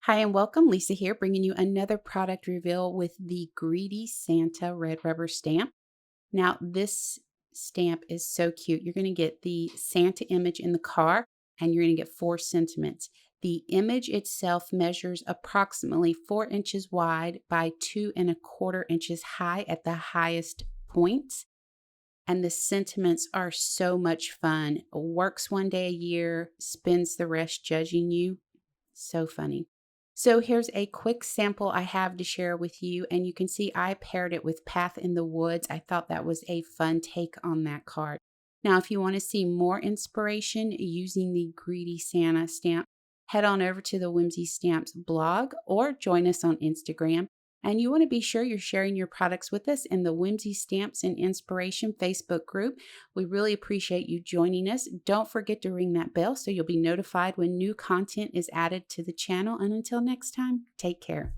Hi and welcome. Lisa here, bringing you another product reveal with the Greedy Santa red rubber stamp. Now, this stamp is so cute. You're going to get the Santa image in the car, and you're going to get four sentiments. The image itself measures approximately 4 inches wide by 2¼ inches high at the highest points. And the sentiments are so much fun. Works one day a year, spends the rest judging you. So funny. So here's a quick sample I have to share with you, and you can see I paired it with Path in the Woods. I thought that was a fun take on that card. Now, if you want to see more inspiration using the Greedy Santa stamp, head on over to the Whimsy Stamps blog or join us on Instagram. And you want to be sure you're sharing your products with us in the Whimsy Stamps and Inspiration Facebook group. We really appreciate you joining us. Don't forget to ring that bell so you'll be notified when new content is added to the channel. And until next time, take care.